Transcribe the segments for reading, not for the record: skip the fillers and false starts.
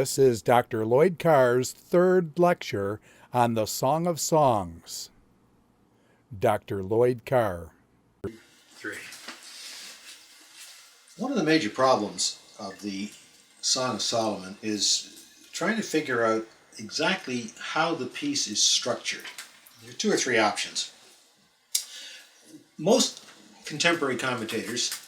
This is Dr. Lloyd Carr's third lecture on the Song of Songs. Dr. Lloyd Carr. 3. One of the major problems of the Song of Solomon is trying to figure out exactly how the piece is structured. There are 2 or 3 options. Most contemporary commentators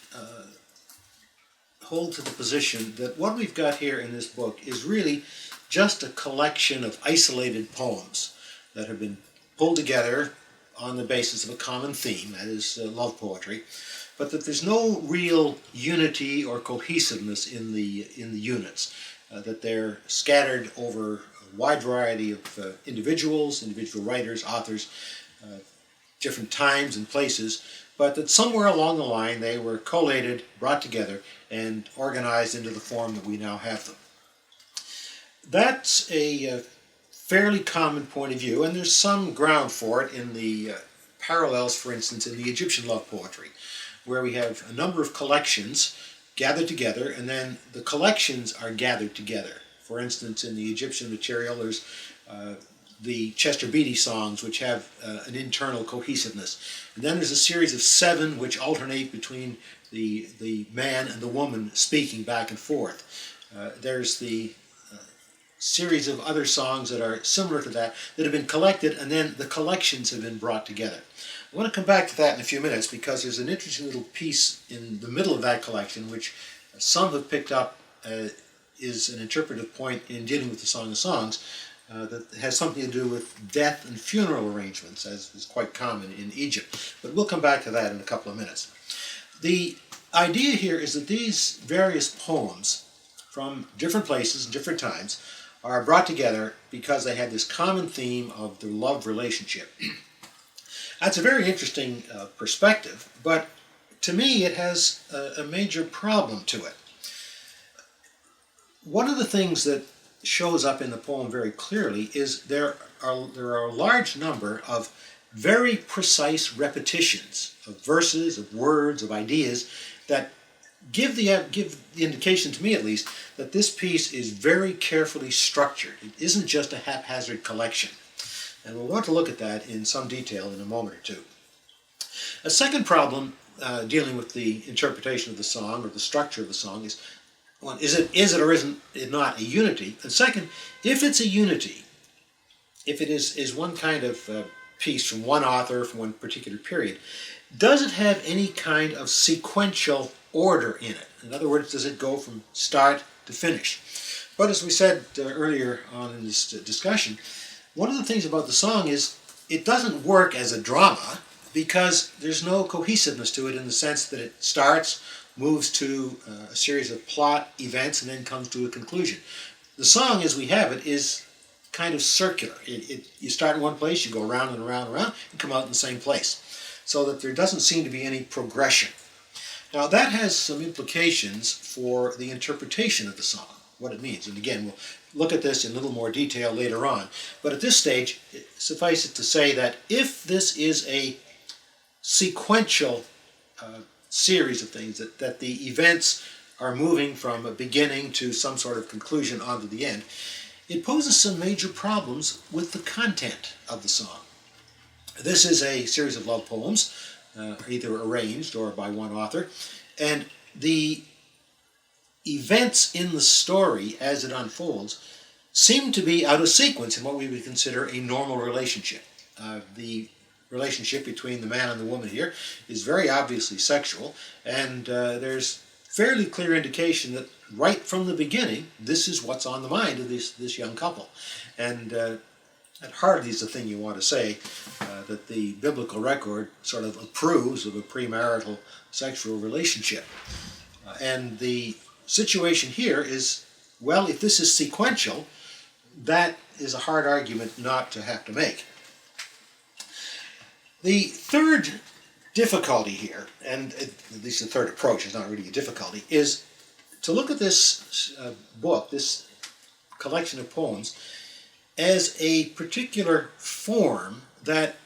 hold to the position that what we've got here in this book is really just a collection of isolated poems that have been pulled together on the basis of a common theme, that is love poetry, but that there's no real unity or cohesiveness in the units, that they're scattered over a wide variety of individual writers, authors, different times and places, but that somewhere along the line they were collated, brought together, and organized into the form that we now have them. That's a fairly common point of view, and there's some ground for it in the parallels, for instance, in the Egyptian love poetry, where we have a number of collections gathered together, and then the collections are gathered together. For instance, in the Egyptian material, there's the Chester Beatty songs, which have an internal cohesiveness. And then there's a series of 7 which alternate between the man and the woman speaking back and forth. There's the series of other songs that are similar to that have been collected, and then the collections have been brought together. I want to come back to that in a few minutes because there's an interesting little piece in the middle of that collection which some have picked up is an interpretive point in dealing with the Song of Songs that has something to do with death and funeral arrangements, as is quite common in Egypt. But we'll come back to that in a couple of minutes. The idea here is that these various poems from different places and different times are brought together because they had this common theme of the love relationship. That's a very interesting perspective, but to me it has a major problem to it. One of the things that shows up in the poem very clearly is there are a large number of very precise repetitions of verses, of words, of ideas that give the indication, to me at least, that this piece is very carefully structured. It isn't just a haphazard collection. And we'll want to look at that in some detail in a moment or two. A second problem dealing with the interpretation of the song or the structure of the song is, one, is it or isn't it not a unity? And second, if it's a unity, if it is one kind of piece from one author from one particular period, does it have any kind of sequential order in it? In other words, does it go from start to finish? But as we said earlier on in this discussion, one of the things about the song is it doesn't work as a drama because there's no cohesiveness to it in the sense that it starts, moves to a series of plot events, and then comes to a conclusion. The song, as we have it, is kind of circular. You start in one place, you go around and around and around, and come out in the same place, so that there doesn't seem to be any progression. Now that has some implications for the interpretation of the song, what it means. And again, we'll look at this in a little more detail later on. But at this stage, suffice it to say that if this is a sequential series of things, that the events are moving from a beginning to some sort of conclusion onto the end, it poses some major problems with the content of the song. This is a series of love poems, either arranged or by one author, and the events in the story as it unfolds seem to be out of sequence in what we would consider a normal relationship. The relationship between the man and the woman here is very obviously sexual, and there's fairly clear indication that right from the beginning this is what's on the mind of this young couple. And that hardly is the thing you want to say, that the biblical record sort of approves of a premarital sexual relationship. And the situation here is, well, if this is sequential, that is a hard argument not to have to make. The third difficulty here, and at least the third approach is not really a difficulty, is to look at this book, this collection of poems, as a particular form that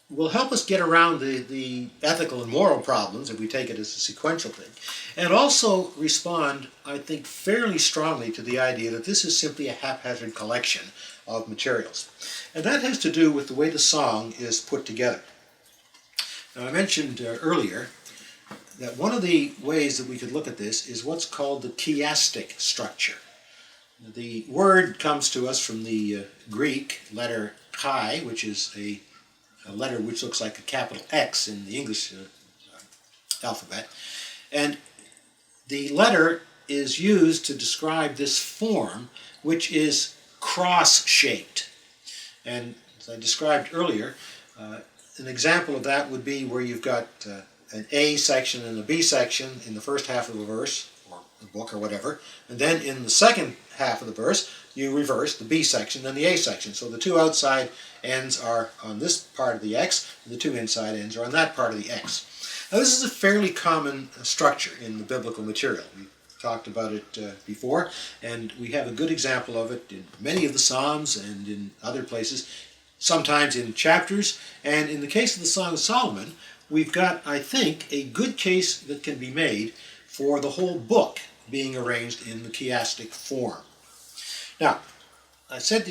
will help us get around the ethical and moral problems if we take it as a sequential thing, and also respond, I think, fairly strongly to the idea that this is simply a haphazard collection of materials. And that has to do with the way the song is put together. Now, I mentioned earlier that one of the ways that we could look at this is what's called the chiastic structure. The word comes to us from the Greek letter chi, which is a letter which looks like a capital X in the English alphabet. And the letter is used to describe this form, which is cross-shaped. And as I described earlier, an example of that would be where you've got an A section and a B section in the first half of the verse, or the book or whatever, and then in the second half of the verse, you reverse the B section and the A section. So the two outside ends are on this part of the X, and the two inside ends are on that part of the X. Now this is a fairly common structure in the biblical material. We've talked about it before, and we have a good example of it in many of the Psalms and in other places, sometimes in chapters, and in the case of the Song of Solomon, we've got, I think, a good case that can be made for the whole book being arranged in the chiastic form. Now, I said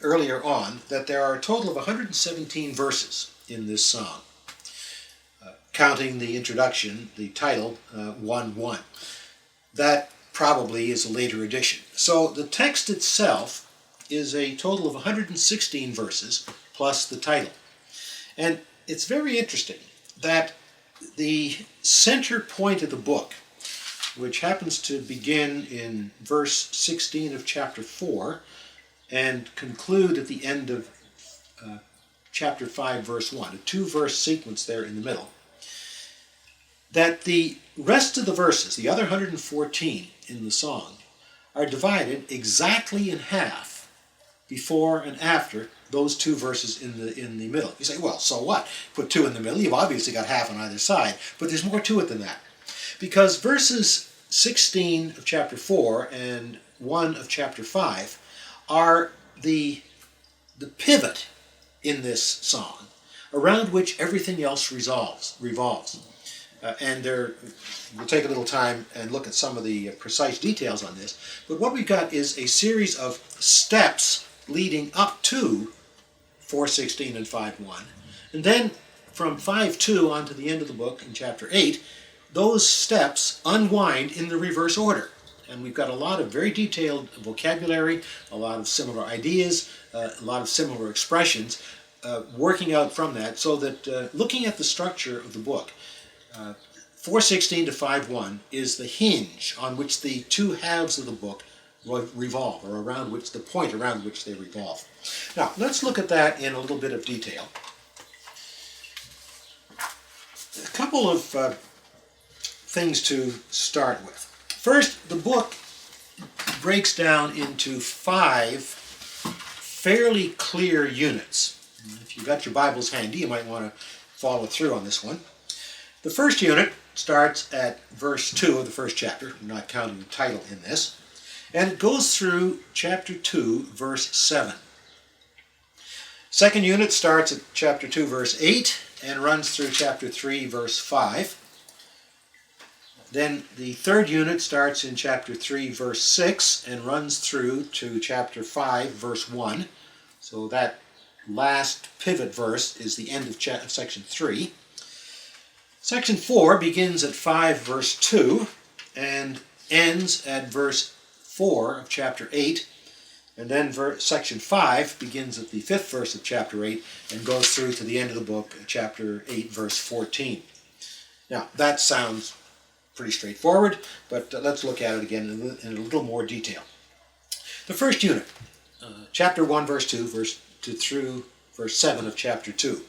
earlier on that there are a total of 117 verses in this song, counting the introduction, the title, 1:1. That probably is a later addition. So the text itself is a total of 116 verses plus the title. And it's very interesting that the center point of the book, which happens to begin in verse 16 of chapter 4 and conclude at the end of chapter 5, verse 1, a two-verse sequence there in the middle, that the rest of the verses, the other 114 in the song, are divided exactly in half before and after those two verses in the middle. You say, well, so what? Put two in the middle, you've obviously got half on either side, but there's more to it than that. Because verses 16 of chapter 4 and 1 of chapter 5 are the pivot in this song around which everything else revolves. And we'll take a little time and look at some of the precise details on this. But what we've got is a series of steps leading up to 4:16 and 5:1. And then from 5:2 on to the end of the book in chapter 8, those steps unwind in the reverse order. And we've got a lot of very detailed vocabulary, a lot of similar ideas, a lot of similar expressions working out from that, so that looking at the structure of the book, 4:16 to 5:1 is the hinge on which the two halves of the book revolve, or around which the point around which they revolve. Now, let's look at that in a little bit of detail. A couple of things to start with. First, the book breaks down into 5 fairly clear units. If you've got your Bibles handy, you might want to follow through on this one. The first unit starts at verse 2 of the first chapter. I'm not counting the title in this. And it goes through chapter 2, verse 7. Second unit starts at chapter 2, verse 8, and runs through chapter 3, verse 5. Then the third unit starts in chapter 3, verse 6, and runs through to chapter 5, verse 1. So that last pivot verse is the end of section 3. Section 4 begins at 5, verse 2, and ends at verse 4 of chapter 8. And then section 5 begins at the 5th verse of chapter 8 and goes through to the end of the book, chapter 8, verse 14. Now, that sounds pretty straightforward, but let's look at it again in a little more detail. The first unit, chapter 1, verse 2, through verse 7 of chapter 2.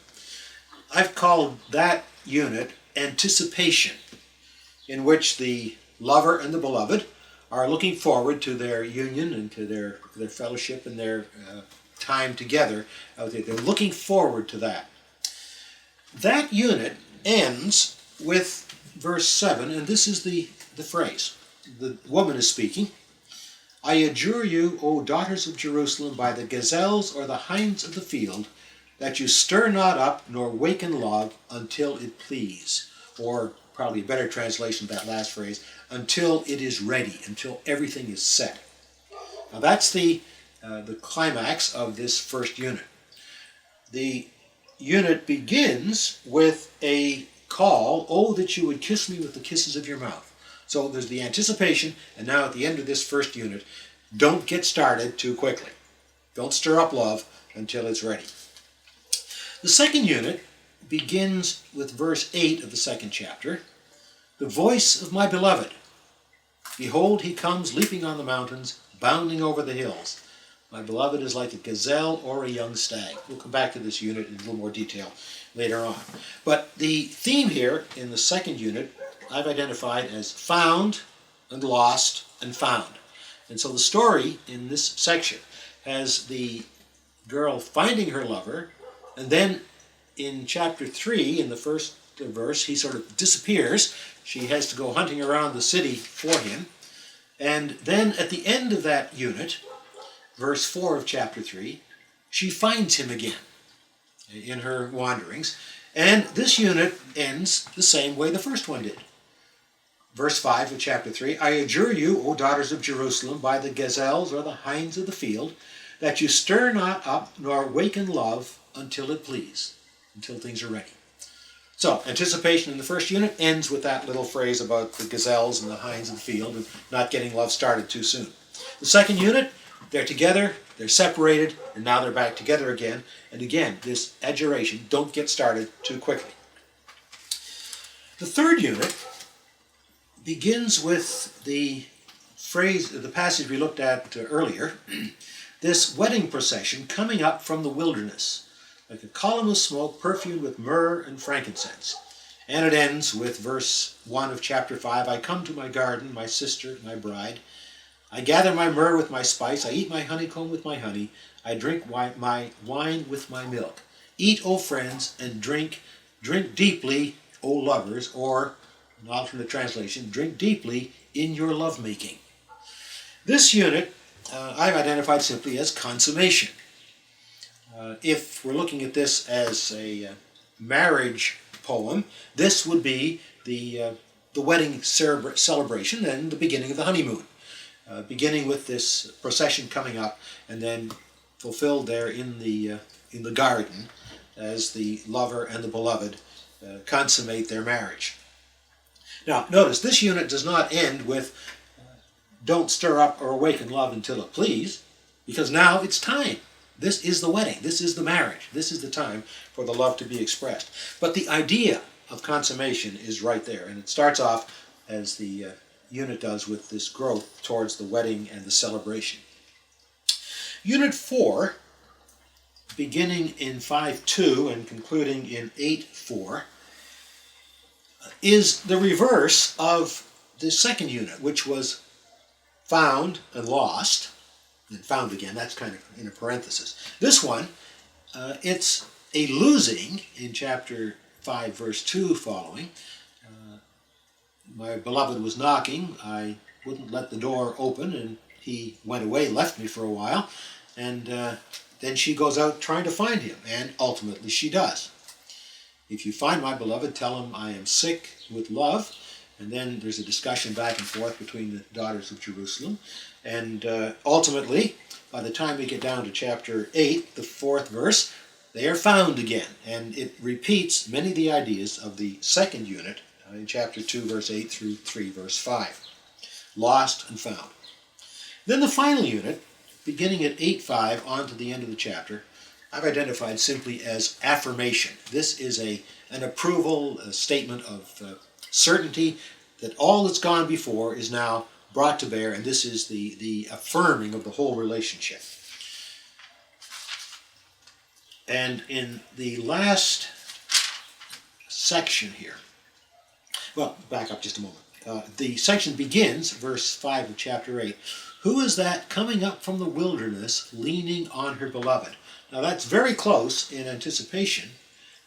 I've called that unit anticipation, in which the lover and the beloved are looking forward to their union and to their fellowship and their time together out there. They're looking forward to that. That unit ends with verse 7, and this is the phrase. The woman is speaking. I adjure you, O daughters of Jerusalem, by the gazelles or the hinds of the field, that you stir not up nor waken love until it please. Or probably a better translation of that last phrase, until it is ready, until everything is set. Now that's the climax of this first unit. The unit begins with a call, oh, that you would kiss me with the kisses of your mouth. So there's the anticipation, and now at the end of this first unit, don't get started too quickly. Don't stir up love until it's ready. The second unit begins with verse 8 of the second chapter. The voice of my beloved. Behold, he comes leaping on the mountains, bounding over the hills. My beloved is like a gazelle or a young stag. We'll come back to this unit in a little more detail later on. But the theme here in the second unit I've identified as found and lost and found. And so the story in this section has the girl finding her lover, and then in chapter 3, in the first verse, he sort of disappears. She has to go hunting around the city for him. And then at the end of that unit, verse 4 of chapter 3, she finds him again in her wanderings. And this unit ends the same way the first one did. Verse 5 of chapter 3, I adjure you, O daughters of Jerusalem, by the gazelles or the hinds of the field, that you stir not up nor waken love until it please, until things are ready. So, anticipation in the first unit ends with that little phrase about the gazelles and the hinds of the field and not getting love started too soon. The second unit, they're together, they're separated, and now they're back together again. And again, this adjuration, don't get started too quickly. The third unit begins with the phrase, the passage we looked at earlier, this wedding procession coming up from the wilderness, like a column of smoke perfumed with myrrh and frankincense. And it ends with verse 1 of chapter 5, I come to my garden, my sister, my bride. I gather my myrrh with my spice, I eat my honeycomb with my honey, I drink my wine with my milk. Eat, O friends, and drink deeply, O lovers, or an alternate translation, drink deeply in your lovemaking. This unit I've identified simply as consummation. If we're looking at this as a marriage poem, this would be the wedding celebration and the beginning of the honeymoon. Beginning with this procession coming up and then fulfilled there in the garden as the lover and the beloved consummate their marriage. Now, notice this unit does not end with don't stir up or awaken love until it please, because now it's time. This is the wedding. This is the marriage. This is the time for the love to be expressed. But the idea of consummation is right there, and it starts off as the unit does with this growth towards the wedding and the celebration. Unit 4, beginning in 5.2 and concluding in 8.4, is the reverse of the second unit, which was found and lost, and found again, that's kind of in a parenthesis. This one, it's a losing in chapter 5, verse 2 following. My beloved was knocking, I wouldn't let the door open, and he went away, left me for a while, and then she goes out trying to find him, and ultimately she does. If you find my beloved, tell him I am sick with love. And then there's a discussion back and forth between the daughters of Jerusalem. And ultimately, by the time we get down to chapter 8, the 4th verse, they are found again. And it repeats many of the ideas of the second unit in chapter 2, verse 8 through 3, verse 5. Lost and found. Then the final unit, beginning at 8.5 on to the end of the chapter, I've identified simply as affirmation. This is an approval, a statement of certainty that all that's gone before is now brought to bear, and this is the affirming of the whole relationship. And in the last section here, well, back up just a moment. The section begins, verse 5 of chapter 8. Who is that coming up from the wilderness, leaning on her beloved? Now that's very close in anticipation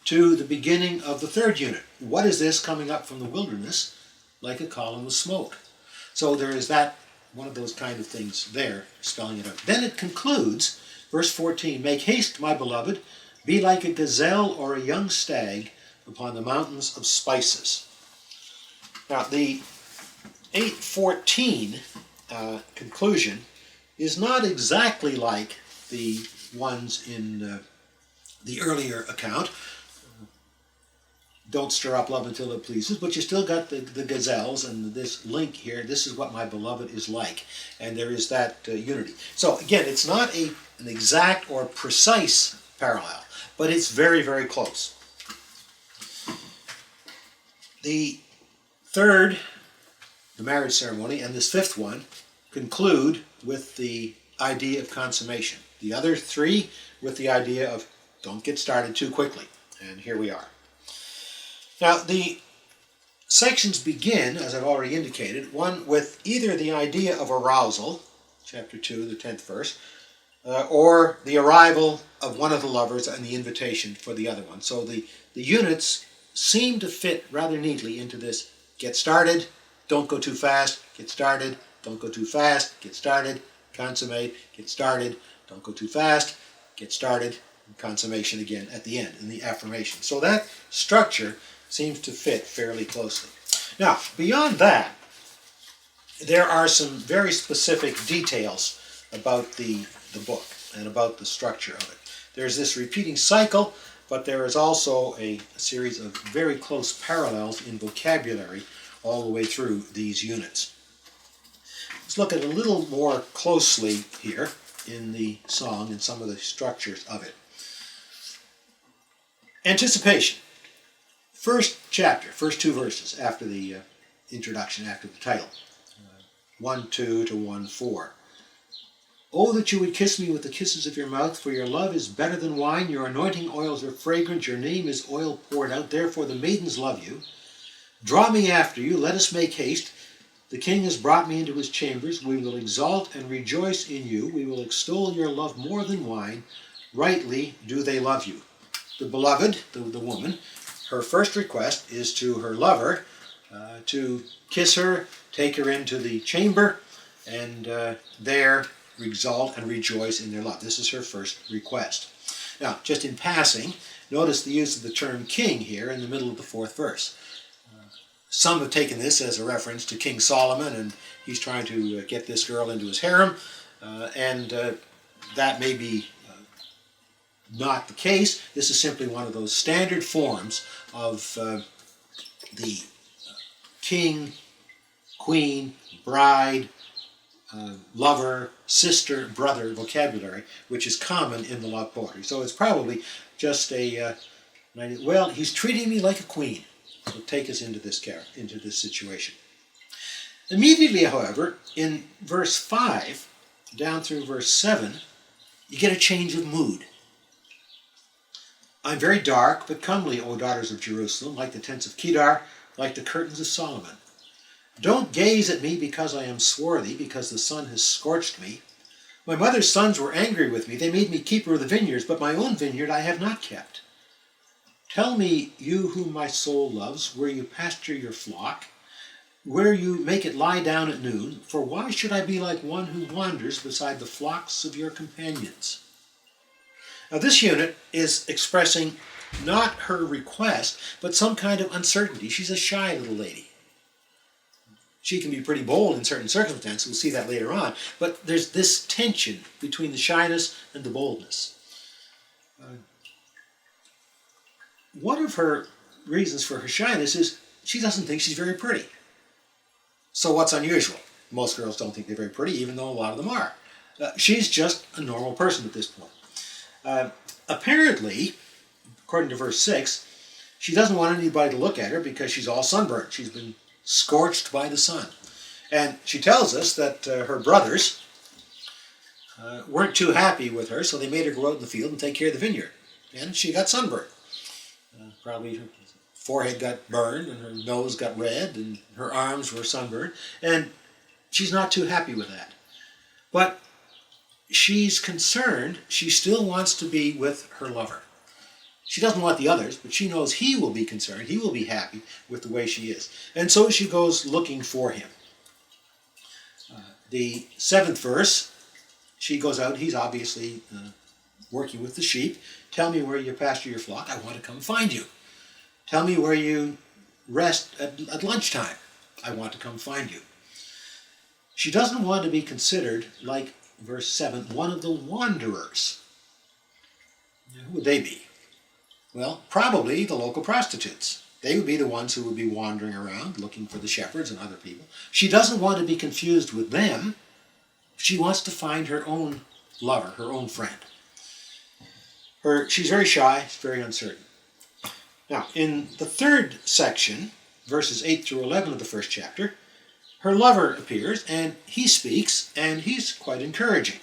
to the beginning of the third unit. What is this coming up from the wilderness like a column of smoke? So there is that, one of those kind of things there, spelling it out. Then it concludes, verse 14, make haste, my beloved, Be like a gazelle or a young stag upon the mountains of spices. Now, the 8:14 conclusion is not exactly like the ones in the earlier account. Don't stir up love until it pleases, but you still got the gazelles and this link here. This is what my beloved is like, and there is that unity. So again, it's not an exact or precise parallel, but it's very, very close. The third, the marriage ceremony, and this fifth one conclude with the idea of consummation. The other three with the idea of don't get started too quickly. And here we are. Now, the sections begin, as I've already indicated, one with either the idea of arousal, chapter 2, the 10th verse, or the arrival of one of the lovers and the invitation for the other one. So the units seem to fit rather neatly into this get started, don't go too fast, get started, don't go too fast, get started, consummate, get started, don't go too fast, get started, and consummation again at the end in the affirmation. So that structure seems to fit fairly closely. Now, beyond that, there are some very specific details about the book and about the structure of it. There's this repeating cycle, but there is also a series of very close parallels in vocabulary all the way through these units. Let's look at it a little more closely here in the song and some of the structures of it. Anticipation. First chapter, first two verses after the introduction, after the title. 1:2 to 1:4. Oh, that you would kiss me with the kisses of your mouth, for your love is better than wine, your anointing oils are fragrant, your name is oil poured out, therefore the maidens love you. Draw me after you, let us make haste. The king has brought me into his chambers, we will exalt and rejoice in you, we will extol your love more than wine, rightly do they love you. The beloved, the woman, her first request is to her lover to kiss her, take her into the chamber, and there exalt and rejoice in their love. This is her first request. Now, just in passing, notice the use of the term king here in the middle of the fourth verse. Some have taken this as a reference to King Solomon, and he's trying to get this girl into his harem, and that may be not the case. This is simply one of those standard forms of the king, queen, bride, lover, sister, brother vocabulary, which is common in the love poetry. So it's probably just well, he's treating me like a queen. So take us into this situation. Immediately, however, in verse 5 down through verse 7, you get a change of mood. I'm very dark, but comely, O daughters of Jerusalem, like the tents of Kedar, like the curtains of Solomon. Don't gaze at me because I am swarthy, because the sun has scorched me. My mother's sons were angry with me. They made me keeper of the vineyards, but my own vineyard I have not kept. Tell me, you whom my soul loves, where you pasture your flock, where you make it lie down at noon, for why should I be like one who wanders beside the flocks of your companions? Now this unit is expressing not her request, but some kind of uncertainty. She's a shy little lady. She can be pretty bold in certain circumstances. We'll see that later on. But there's this tension between the shyness and the boldness. One of her reasons for her shyness is she doesn't think she's very pretty. So what's unusual? Most girls don't think they're very pretty, even though a lot of them are. She's just a normal person at this point. Apparently, according to verse 6, she doesn't want anybody to look at her because she's all sunburned. She's been scorched by the sun. And she tells us that her brothers weren't too happy with her, so they made her go out in the field and take care of the vineyard. And she got sunburned. Probably her forehead got burned and her nose got red and her arms were sunburned. And she's not too happy with that. But she's concerned. She still wants to be with her lover. She doesn't want the others, but she knows he will be concerned. He will be happy with the way she is. And so she goes looking for him. The 7th verse, she goes out. He's obviously working with the sheep. Tell me where you pasture your flock. I want to come find you. Tell me where you rest at lunchtime. I want to come find you. She doesn't want to be considered, like verse 7, one of the wanderers. Who would they be? Well, probably the local prostitutes. They would be the ones who would be wandering around looking for the shepherds and other people. She doesn't want to be confused with them. She wants to find her own lover, her own friend. She's very shy, she's very uncertain. Now, in the third section, verses 8 through 11 of the first chapter, her lover appears, and he speaks, and he's quite encouraging.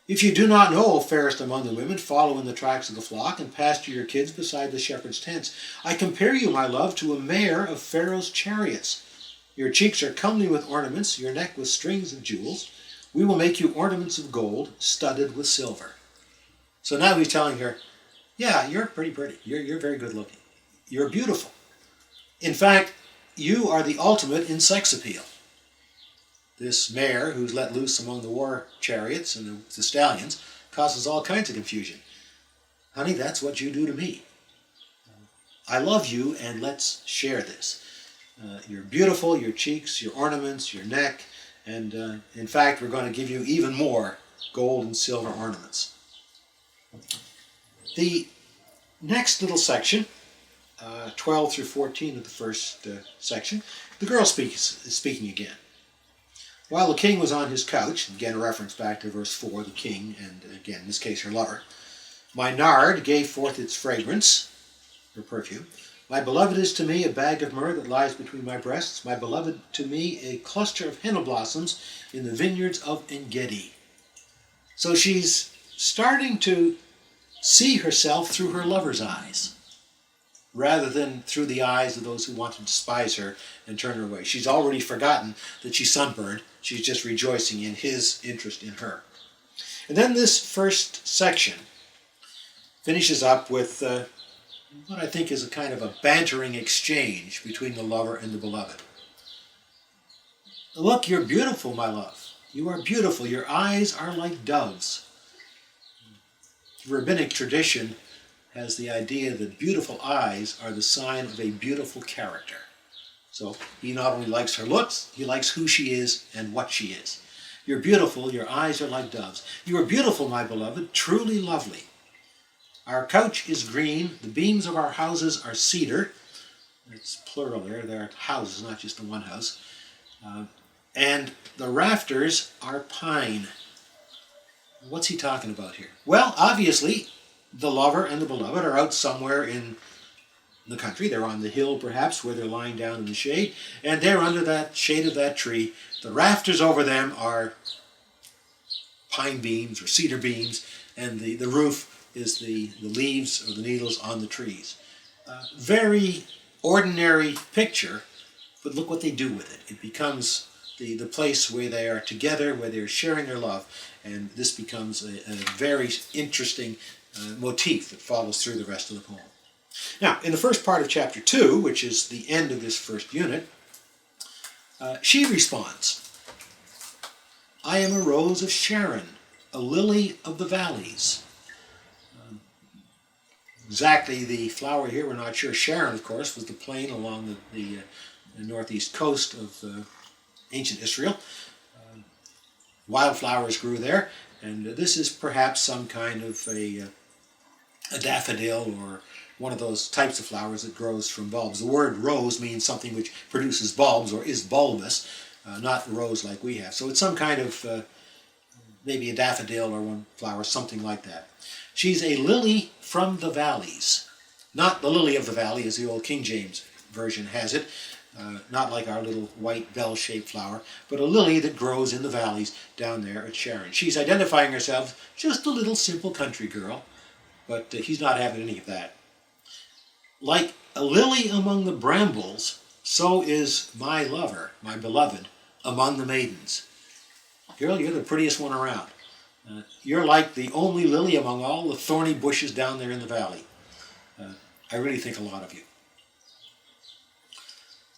If you do not know, O fairest among the women, follow in the tracks of the flock, and pasture your kids beside the shepherd's tents. I compare you, my love, to a mare of Pharaoh's chariots. Your cheeks are comely with ornaments, your neck with strings of jewels. We will make you ornaments of gold, studded with silver. So now he's telling her, yeah, you're pretty. You're very good looking. You're beautiful. In fact, you are the ultimate in sex appeal. This mare, who's let loose among the war chariots and the stallions, causes all kinds of confusion. Honey, that's what you do to me. I love you, and let's share this. You're beautiful, your cheeks, your ornaments, your neck, and in fact, we're going to give you even more gold and silver ornaments. The next little section, 12 through 14 of the first section, the girl is speaking again. While the king was on his couch, again a reference back to verse 4, the king, and again in this case her lover, my nard gave forth its fragrance, her perfume. My beloved is to me a bag of myrrh that lies between my breasts. My beloved to me a cluster of henna blossoms in the vineyards of En-gedi. So she's starting to see herself through her lover's eyes, rather than through the eyes of those who want to despise her and turn her away. She's already forgotten that she's sunburned. She's just rejoicing in his interest in her. And then this first section finishes up with what I think is a kind of a bantering exchange between the lover and the beloved. Look, you're beautiful, my love. You are beautiful. Your eyes are like doves. The rabbinic tradition has the idea that beautiful eyes are the sign of a beautiful character. So he not only likes her looks, he likes who she is and what she is. You're beautiful, your eyes are like doves. You are beautiful, my beloved, truly lovely. Our couch is green, the beams of our houses are cedar. It's plural there, they're houses, not just the one house. And the rafters are pine. What's he talking about here? Well, obviously, the lover and the beloved are out somewhere in the country. They're on the hill, perhaps, where they're lying down in the shade, and they're under that shade of that tree. The rafters over them are pine beams or cedar beams, and the roof is the leaves or the needles on the trees. Very ordinary picture, but look what they do with it. It becomes the place where they are together, where they're sharing their love, and this becomes a very interesting motif that follows through the rest of the poem. Now, in the first part of chapter 2, which is the end of this first unit, she responds, I am a rose of Sharon, a lily of the valleys. Exactly the flower here, we're not sure. Sharon, of course, was the plain along the northeast coast of ancient Israel. Wildflowers grew there, and this is perhaps some kind of a daffodil or one of those types of flowers that grows from bulbs. The word rose means something which produces bulbs or is bulbous, not rose like we have. So it's some kind of maybe a daffodil or one flower, something like that. She's a lily from the valleys. Not the lily of the valley as the old King James version has it, not like our little white bell-shaped flower, but a lily that grows in the valleys down there at Sharon. She's identifying herself just a little simple country girl, but he's not having any of that. Like a lily among the brambles, so is my lover, my beloved, among the maidens. Girl, you're the prettiest one around. You're like the only lily among all the thorny bushes down there in the valley. I really think a lot of you.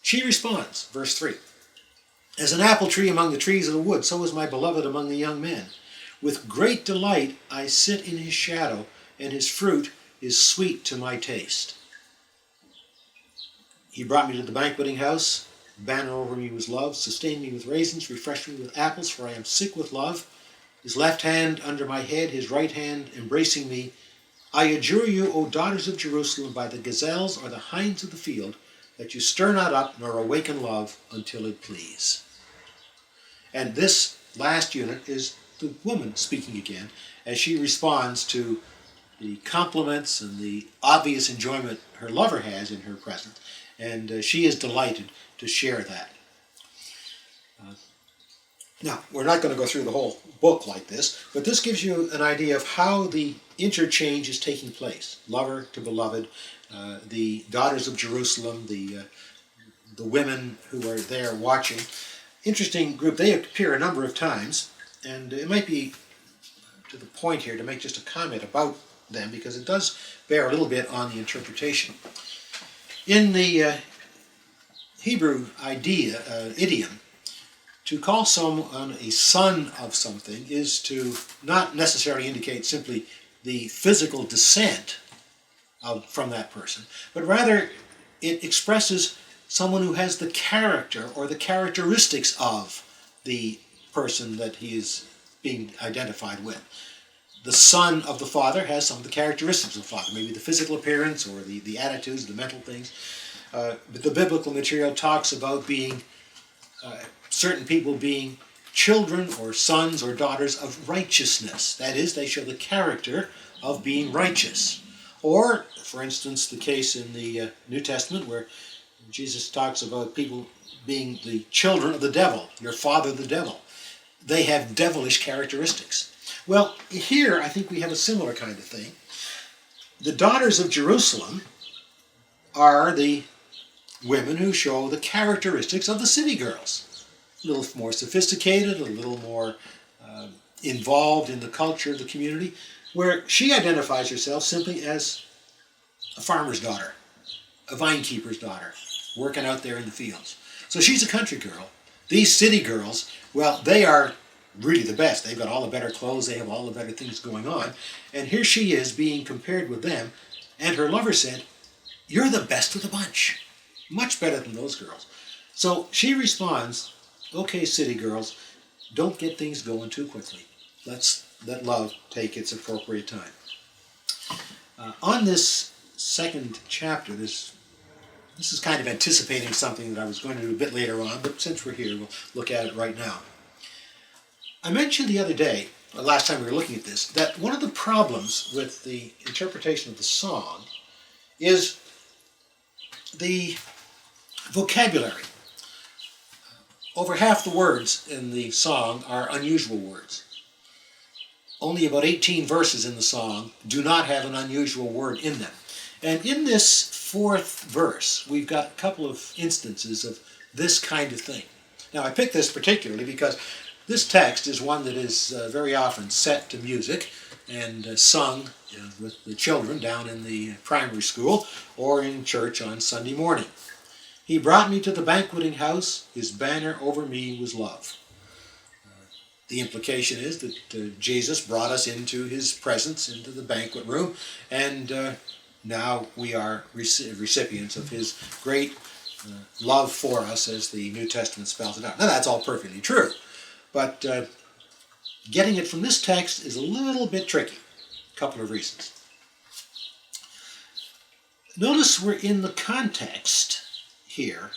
She responds, verse 3, as an apple tree among the trees of the wood, so is my beloved among the young men. With great delight I sit in his shadow, and his fruit is sweet to my taste. He brought me to the banqueting house. The banner over me was love. Sustained me with raisins, refreshed me with apples, for I am sick with love. His left hand under my head, his right hand embracing me. I adjure you, O daughters of Jerusalem, by the gazelles or the hinds of the field, that you stir not up nor awaken love until it please. And this last unit is the woman speaking again, as she responds to the compliments and the obvious enjoyment her lover has in her presence, and she is delighted to share that. Now, we're not going to go through the whole book like this, but this gives you an idea of how the interchange is taking place. Lover to beloved, the daughters of Jerusalem, the women who are there watching. Interesting group. They appear a number of times, and it might be to the point here to make just a comment about them, because it does bear a little bit on the interpretation. In the Hebrew idiom, to call someone a son of something is to not necessarily indicate simply the physical descent from that person, but rather it expresses someone who has the character or the characteristics of the person that he is being identified with. The son of the father has some of the characteristics of the father, maybe the physical appearance or the attitudes, the mental things. But the biblical material talks about being certain people being children or sons or daughters of righteousness. That is, they show the character of being righteous. Or, for instance, the case in the New Testament where Jesus talks about people being the children of the devil, your father the devil. They have devilish characteristics. Well, here I think we have a similar kind of thing. The daughters of Jerusalem are the women who show the characteristics of the city girls. A little more sophisticated, a little more involved in the culture of the community, where she identifies herself simply as a farmer's daughter, a vinekeeper's daughter, working out there in the fields. So she's a country girl. These city girls, well, they are really the best. They've got all the better clothes, they have all the better things going on. And here she is being compared with them, and her lover said, "You're the best of the bunch. Much better than those girls." So she responds, "Okay, city girls, don't get things going too quickly. Let's let love take its appropriate time." On this second chapter, this is kind of anticipating something that I was going to do a bit later on, but since we're here, we'll look at it right now. I mentioned the other day, last time we were looking at this, that one of the problems with the interpretation of the song is the vocabulary. Over half the words in the song are unusual words. Only about 18 verses in the song do not have an unusual word in them. And in this fourth verse, we've got a couple of instances of this kind of thing. Now, I picked this particularly because this text is one that is very often set to music and sung with the children down in the primary school or in church on Sunday morning. He brought me to the banqueting house. His banner over me was love. The implication is that Jesus brought us into his presence, into the banquet room, and now we are recipients of his great love for us, as the New Testament spells it out. Now, that's all perfectly true, but getting it from this text is a little bit tricky. A couple of reasons. Notice we're in the context here,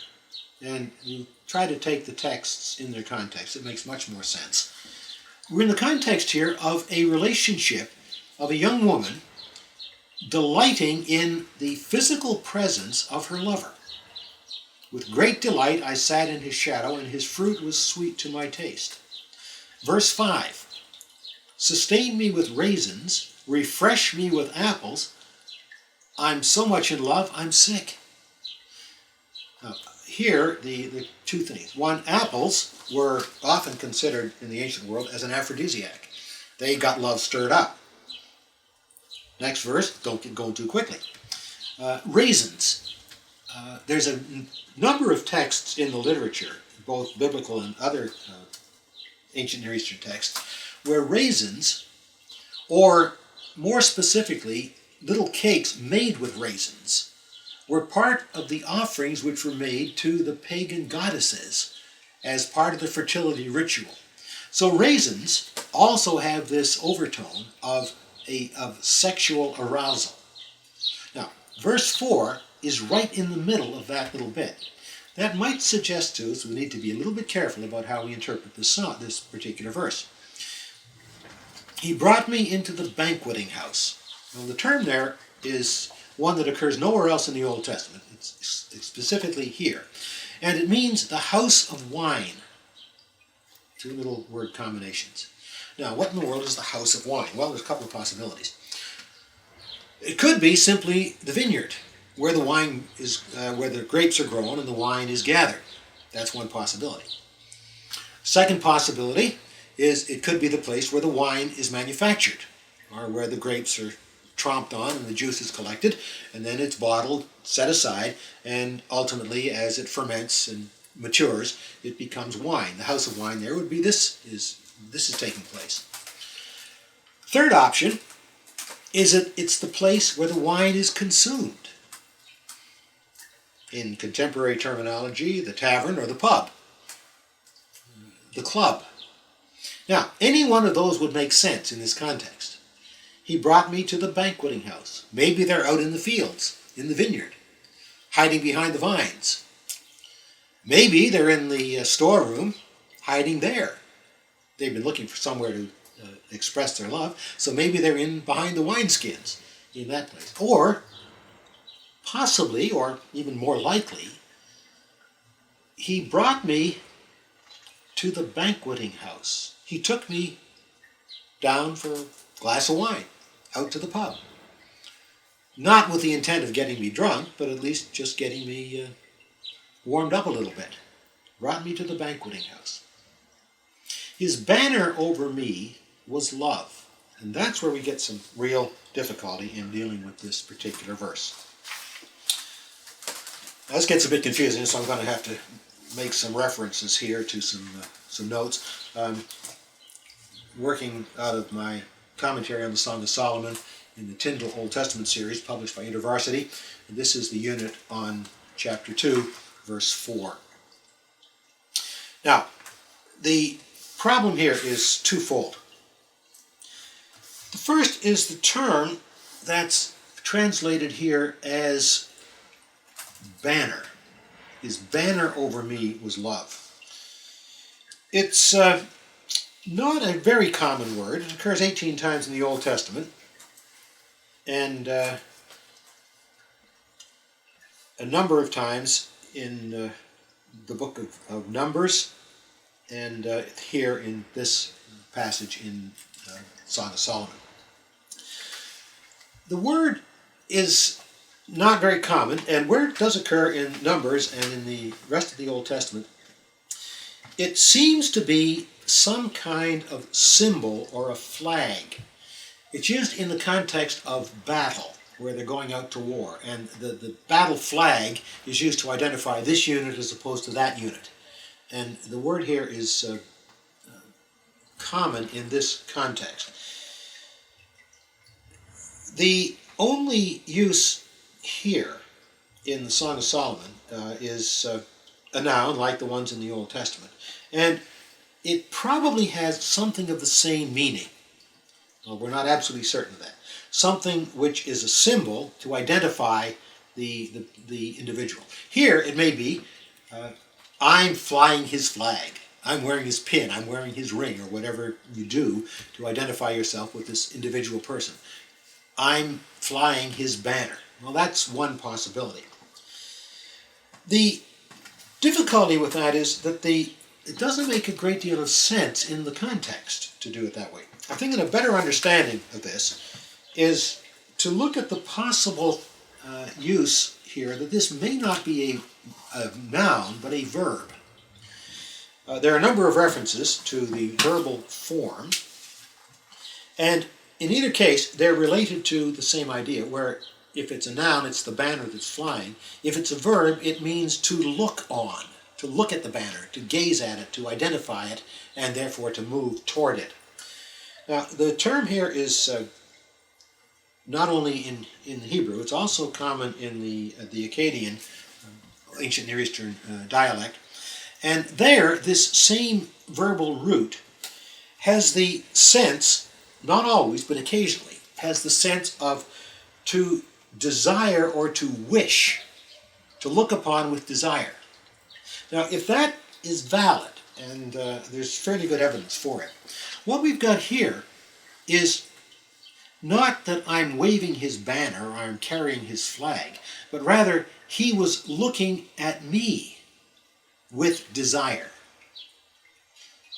and you try to take the texts in their context. It makes much more sense. We're in the context here of a relationship of a young woman delighting in the physical presence of her lover. With great delight I sat in his shadow, and his fruit was sweet to my taste. Verse 5, sustain me with raisins, refresh me with apples. I'm so much in love, I'm sick. Now, here, the two things. One, apples were often considered in the ancient world as an aphrodisiac. They got love stirred up. Next verse, don't get going too quickly. Raisins. There's a number of texts in the literature, both biblical and other ancient Near Eastern texts, where raisins, or more specifically, little cakes made with raisins, were part of the offerings which were made to the pagan goddesses as part of the fertility ritual. So raisins also have this overtone of sexual arousal. Now, verse 4 is right in the middle of that little bit. That might suggest to us we need to be a little bit careful about how we interpret this particular verse. He brought me into the banqueting house. Well, the term there is one that occurs nowhere else in the Old Testament. It's specifically here. And it means the house of wine. Two little word combinations. Now, what in the world is the house of wine? Well, there's a couple of possibilities. It could be simply the vineyard, where the wine is, where the grapes are grown and the wine is gathered. That's one possibility. Second possibility is it could be the place where the wine is manufactured, or where the grapes are tromped on and the juice is collected, and then it's bottled, set aside, and ultimately, as it ferments and matures, it becomes wine. The house of wine there would be this is taking place. Third option is that it's the place where the wine is consumed. In contemporary terminology, the tavern or the pub, the club. Now, any one of those would make sense in this context. He brought me to the banqueting house. Maybe they're out in the fields, in the vineyard, hiding behind the vines. Maybe they're in the storeroom, hiding there. They've been looking for somewhere to express their love, so maybe they're in behind the wineskins in that place. Or, possibly, or even more likely, he brought me to the banqueting house. He took me down for a glass of wine, out to the pub. Not with the intent of getting me drunk, but at least just getting me warmed up a little bit. Brought me to the banqueting house. His banner over me was love. And that's where we get some real difficulty in dealing with this particular verse. Now, this gets a bit confusing, so I'm going to have to make some references here to some notes. Working out of my commentary on the Song of Solomon in the Tyndall Old Testament series published by InterVarsity. And this is the unit on chapter 2, verse 4. Now, the problem here is twofold. The first is the term that's translated here as banner. His banner over me was love. It's not a very common word. It occurs 18 times in the Old Testament. And a number of times in the book of Numbers, and here in this passage in Song of Solomon. The word is not very common, and where it does occur in Numbers and in the rest of the Old Testament, it seems to be some kind of symbol or a flag. It's used in the context of battle, where they're going out to war, and the battle flag is used to identify this unit as opposed to that unit. And the word here is common in this context. The only use here in the Song of Solomon is a noun like the ones in the Old Testament. And it probably has something of the same meaning. Well, we're not absolutely certain of that. Something which is a symbol to identify the individual. Here it may be, I'm flying his flag. I'm wearing his pin. I'm wearing his ring, or whatever you do to identify yourself with this individual person. I'm flying his banner. Well, that's one possibility. The difficulty with that is that it doesn't make a great deal of sense in the context to do it that way. I think a better understanding of this is to look at the possible use here that this may not be a noun, but a verb. There are a number of references to the verbal form, and in either case, they're related to the same idea, where if it's a noun, it's the banner that's flying. If it's a verb, it means to look on, to look at the banner, to gaze at it, to identify it, and therefore to move toward it. Now, the term here is not only in the Hebrew, it's also common in the Akkadian, ancient Near Eastern dialect. And there, this same verbal root has the sense, not always, but occasionally, has the sense of to desire or to wish, to look upon with desire. Now, if that is valid, and there's fairly good evidence for it, what we've got here is not that I'm waving his banner or I'm carrying his flag, but rather he was looking at me with desire.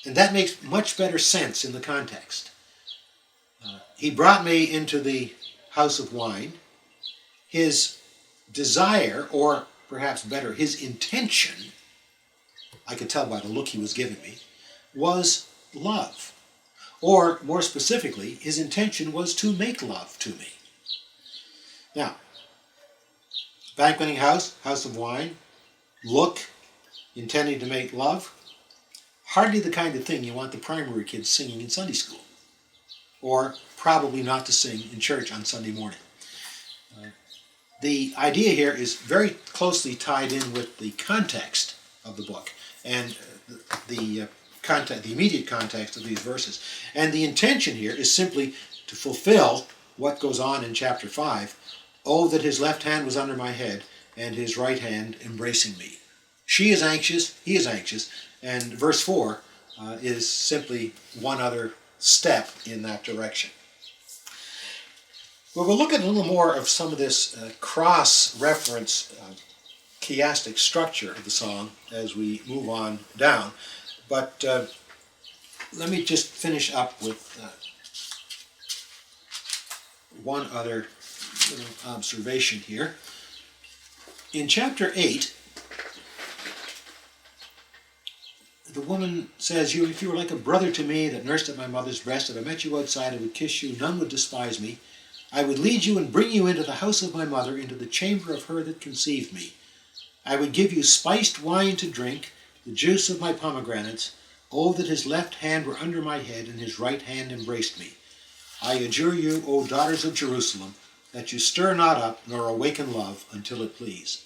And that makes much better sense in the context. He brought me into the house of wine. His desire, or perhaps better, his intention, I could tell by the look he was giving me, was love. Or, more specifically, his intention was to make love to me. Now, banqueting house, house of wine, look, intending to make love, hardly the kind of thing you want the primary kids singing in Sunday school. Or probably not to sing in church on Sunday morning. The idea here is very closely tied in with the context of the book and the immediate context of these verses. And the intention here is simply to fulfill what goes on in chapter 5. Oh, that his left hand was under my head and his right hand embracing me. She is anxious, he is anxious, and verse 4 is simply one other step in that direction. Well, we'll look at a little more of some of this cross-reference chiastic structure of the song as we move on down. But let me just finish up with one other little observation here. In chapter 8, the woman says, if you were like a brother to me that nursed at my mother's breast, if I met you outside, I would kiss you, none would despise me. I would lead you and bring you into the house of my mother, into the chamber of her that conceived me. I would give you spiced wine to drink, the juice of my pomegranates. Oh, that his left hand were under my head, and his right hand embraced me. I adjure you, O daughters of Jerusalem, that you stir not up, nor awaken love, until it please.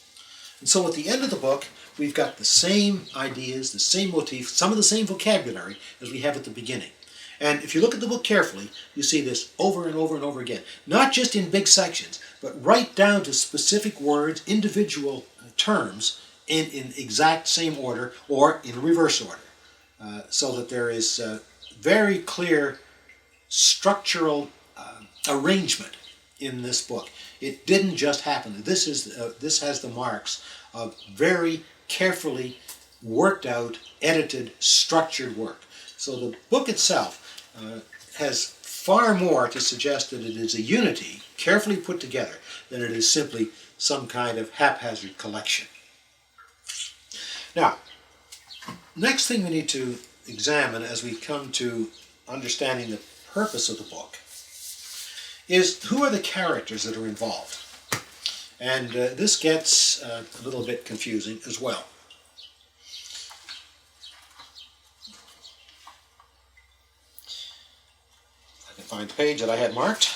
And so at the end of the book, we've got the same ideas, the same motif, some of the same vocabulary as we have at the beginning. And if you look at the book carefully, you see this over and over and over again. Not just in big sections, but right down to specific words, individual terms, in exact same order or in reverse order. So that there is very clear structural arrangement in this book. It didn't just happen. This has the marks of very carefully worked out, edited, structured work. So the book itself has far more to suggest that it is a unity, carefully put together, than it is simply some kind of haphazard collection. Now, next thing we need to examine as we come to understanding the purpose of the book is who are the characters that are involved. And this gets a little bit confusing as well. I can find the page that I had marked.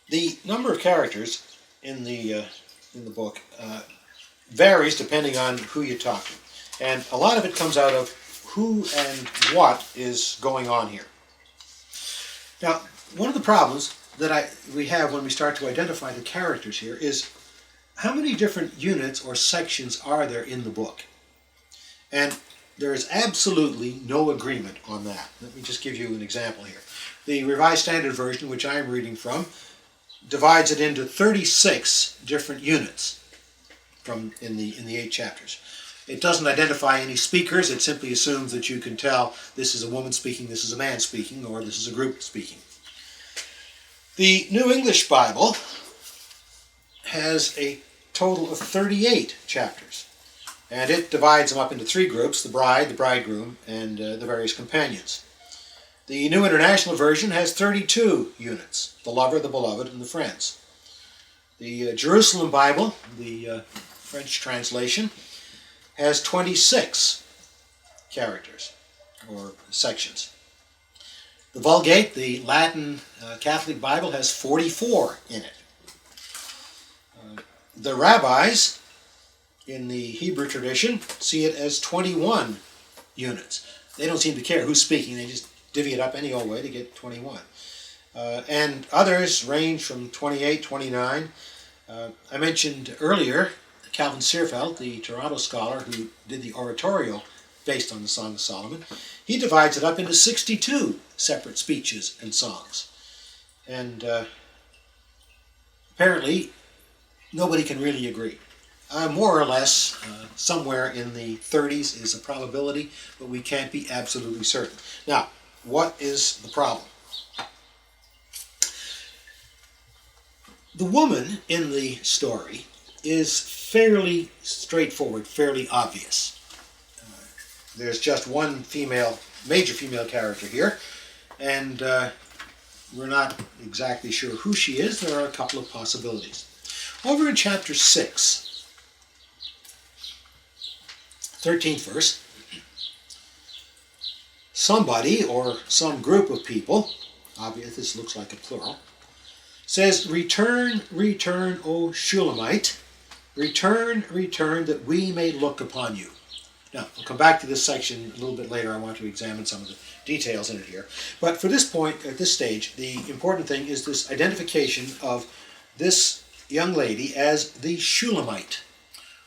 The number of characters in the book varies depending on who you talk to, and a lot of it comes out of who and what is going on here. Now, one of the problems that we have when we start to identify the characters here is how many different units or sections are there in the book? And there is absolutely no agreement on that. Let me just give you an example here. The Revised Standard Version, which I am reading from, divides it into 36 different units in the 8 chapters. It doesn't identify any speakers. It simply assumes that you can tell this is a woman speaking, this is a man speaking, or this is a group speaking. The New English Bible has a total of 38 chapters, and it divides them up into 3 groups: the bride, the bridegroom, and the various companions. The New International Version has 32 units, the lover, the beloved, and the friends. The Jerusalem Bible, the French translation, has 26 characters or sections. The Vulgate, the Latin Catholic Bible, has 44 in it. The rabbis in the Hebrew tradition see it as 21 units. They don't seem to care who's speaking, they just divvy it up any old way to get 21. And others range from 28, 29. I mentioned earlier Calvin Searfeld, the Toronto scholar who did the oratorio based on the Song of Solomon. He divides it up into 62 separate speeches and songs. And apparently nobody can really agree. More or less, somewhere in the 30s is a probability, but we can't be absolutely certain. Now, what is the problem? The woman in the story is fairly straightforward, fairly obvious. There's just one major female character here, and we're not exactly sure who she is. There are a couple of possibilities. Over in chapter 6, 13th verse, somebody or some group of people, obvious this looks like a plural, says, "Return, return, O Shulamite, return, return, that we may look upon you." Now, we'll come back to this section a little bit later. I want to examine some of the details in it here. But for this point, at this stage, the important thing is this identification of this young lady as the Shulamite.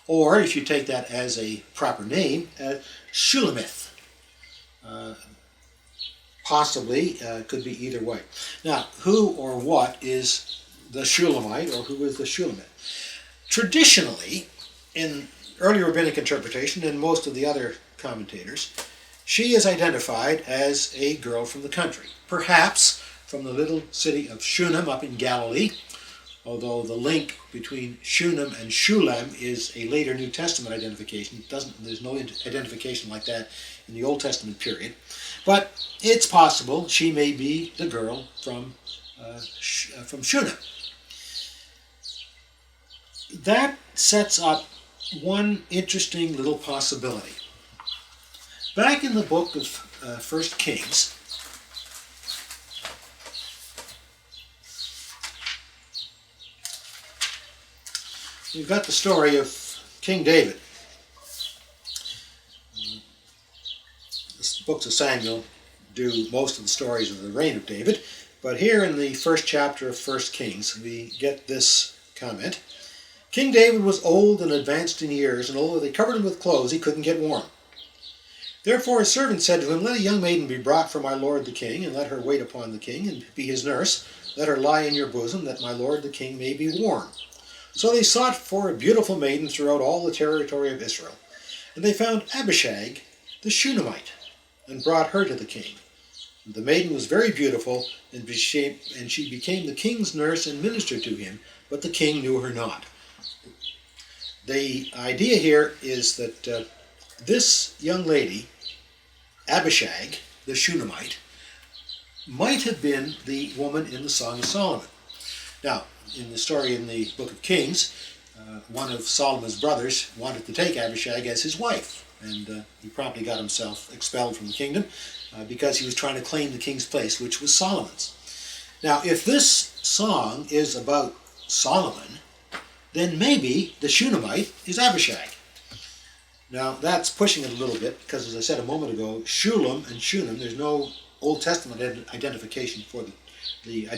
Or, if you take that as a proper name, Shulamith. Possibly, could be either way. Now, who or what is the Shulamite, or who is the Shulamith? Traditionally, in early rabbinic interpretation and most of the other commentators, she is identified as a girl from the country, perhaps from the little city of Shunem up in Galilee, although the link between Shunem and Shulam is a later New Testament identification. There's no identification like that in the Old Testament period. But it's possible she may be the girl from Shunem. That sets up one interesting little possibility. Back in the book of 1 Kings, we've got the story of King David. The books of Samuel do most of the stories of the reign of David, but here in the first chapter of 1 Kings, we get this comment. King David was old and advanced in years, and although they covered him with clothes, he couldn't get warm. Therefore his servant said to him, "Let a young maiden be brought for my lord the king, and let her wait upon the king, and be his nurse. Let her lie in your bosom, that my lord the king may be warm." So they sought for a beautiful maiden throughout all the territory of Israel. And they found Abishag the Shunammite, and brought her to the king. And the maiden was very beautiful, and she became the king's nurse and ministered to him, but the king knew her not. The idea here is that this young lady, Abishag, the Shunammite, might have been the woman in the Song of Solomon. Now, in the story in the book of Kings, one of Solomon's brothers wanted to take Abishag as his wife, and he promptly got himself expelled from the kingdom because he was trying to claim the king's place, which was Solomon's. Now, if this song is about Solomon, then maybe the Shunammite is Abishag. Now, that's pushing it a little bit, because as I said a moment ago, Shulam and Shunem, there's no Old Testament identification for the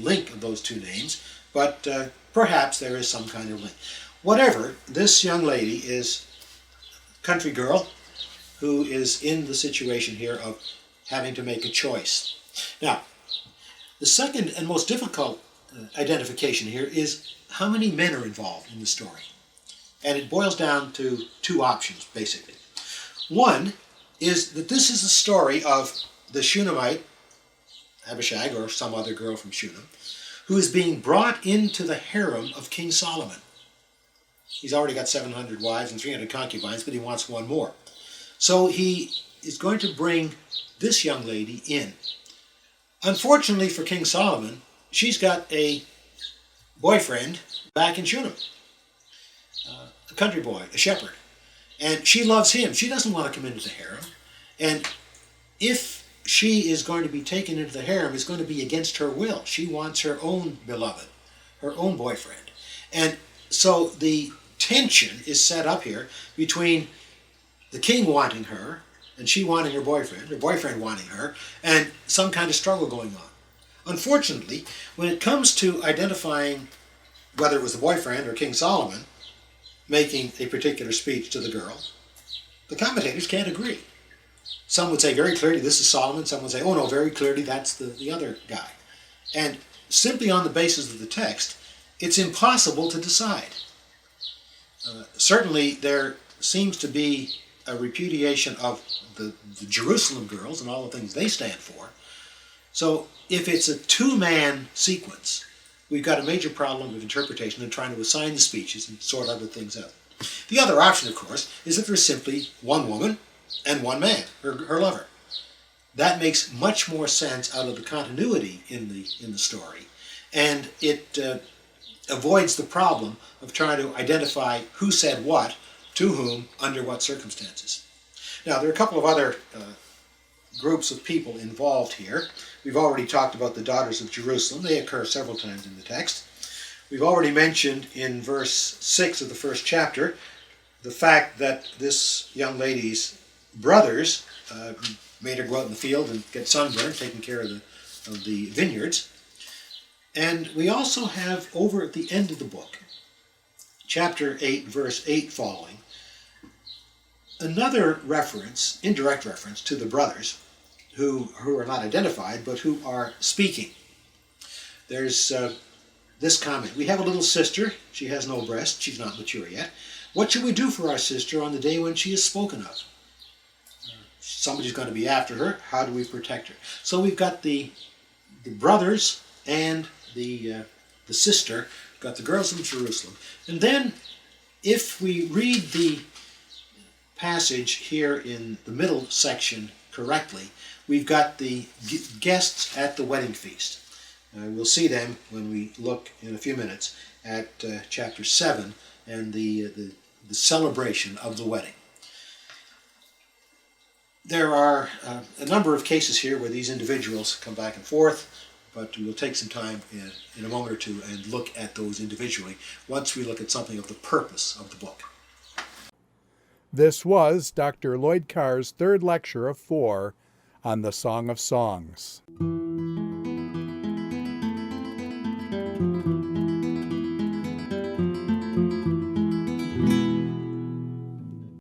link of those two names, but perhaps there is some kind of link. Whatever, this young lady is a country girl who is in the situation here of having to make a choice. Now, the second and most difficult identification here is how many men are involved in the story. And it boils down to two options, basically. One is that this is the story of the Shunammite, Abishag, or some other girl from Shunem, who is being brought into the harem of King Solomon. He's already got 700 wives and 300 concubines, but he wants one more. So he is going to bring this young lady in. Unfortunately for King Solomon, she's got a boyfriend back in Shunem, a country boy, a shepherd. And she loves him. She doesn't want to come into the harem. And if she is going to be taken into the harem, it's going to be against her will. She wants her own beloved, her own boyfriend. And so the tension is set up here between the king wanting her and she wanting her boyfriend wanting her, and some kind of struggle going on. Unfortunately, when it comes to identifying whether it was the boyfriend or King Solomon making a particular speech to the girl, the commentators can't agree. Some would say very clearly this is Solomon. Some would say, oh no, very clearly that's the other guy. And simply on the basis of the text, it's impossible to decide. Certainly there seems to be a repudiation of the Jerusalem girls and all the things they stand for. So if it's a two-man sequence, we've got a major problem of interpretation and trying to assign the speeches and sort other things out. The other option, of course, is that there's simply one woman and one man, her lover. That makes much more sense out of the continuity in the story, and it avoids the problem of trying to identify who said what to whom under what circumstances. Now, there are a couple of other groups of people involved here. We've already talked about the daughters of Jerusalem. They occur several times in the text. We've already mentioned in verse 6 of the first chapter the fact that this young lady's brothers made her go out in the field and get sunburned, taking care of the vineyards. And we also have, over at the end of the book, chapter 8, verse 8 following, another reference, indirect reference, to the brothers who are not identified, but who are speaking. There's this comment: we have a little sister, she has no breast, she's not mature yet. What should we do for our sister on the day when she is spoken of? Somebody's going to be after her, how do we protect her? So we've got the brothers and the sister, got the girls from Jerusalem. And then if we read the passage here in the middle section correctly, we've got the guests at the wedding feast. We'll see them when we look in a few minutes at chapter 7 and the celebration of the wedding. There are a number of cases here where these individuals come back and forth, but we'll take some time in a moment or two and look at those individually once we look at something of the purpose of the book. This was Dr. Lloyd Carr's third lecture of 4 on the Song of Songs.